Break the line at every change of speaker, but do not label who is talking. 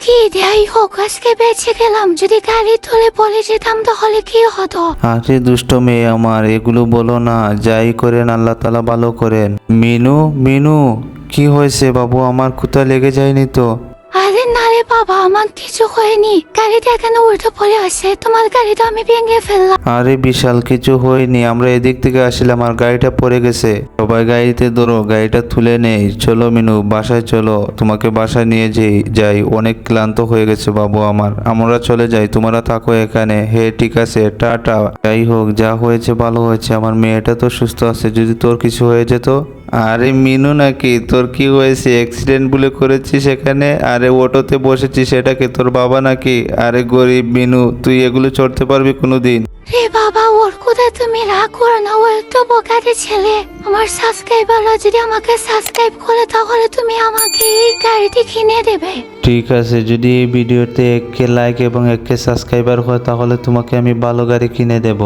কি যাই হোক আজকে বেঁচে গেলাম, যদি গাড়ি তুলে পড়ে যেতাম তাহলে কি হতো?
আরে দুষ্ট মেয়ে আমার, এগুলো বলো না। যাই করেন আল্লাহ তাআলা ভালো করেন। মিনু, মিনু, কি হয়েছে বাবু? আমার কোথায় লেগে যায়নি তো?
আরে না রে বাবা, আমার কিছু হয়নি। গাড়িটা এখানে উল্টো পড়ে আছে, তোমার গাড়িটা আমি ভেঙে ফেললাম।
আরে বিশাল কিছু হয়নি, আমরা এদিক থেকে আসছিলাম আর গাড়িটা পড়ে গেছে। সবাই গাড়িতে ধরো, গাড়িটা তুলে নেই। চলো মিনু, বাসায় চলো, তোমাকে বাসায় নিয়ে যাই। অনেক ক্লান্ত হয়ে গেছে বাবু আমার, আমরা চলে যাই, তোমরা থাকো এখানে। হে ঠিক আছে, টাটা। যাই হোক, যা হয়েছে ভালো হয়েছে, আমার মেয়েটা তো সুস্থ আছে। যদি তোর কিছু হয়ে যেত? আরে মিনু নাকি? তোর কি হয়েছে? অ্যাক্সিডেন্ট বলে করেছিস এখানে? আরে অটোতে বসেছিস, এটা কি তোর বাবা নাকি? আরে গরিব মিনু, তুই এগুলো চড়তে পারবি কোনোদিন?
রে বাবা, ওর কোথায় তুমি রাগ করো না, ও একটু বোকাটে ছেলে। আমার সাবস্ক্রাইবাররা যদি আমাকে সাবস্ক্রাইব করে তাহলে তুমি আমাকে এই গাড়িটি কিনে দেবে।
ঠিক আছে, যদি এই ভিডিওতে 1K লাইক এবং 1K সাবস্ক্রাইবার হয় তাহলে তোমাকে আমি ভালো গাড়ি কিনে দেব।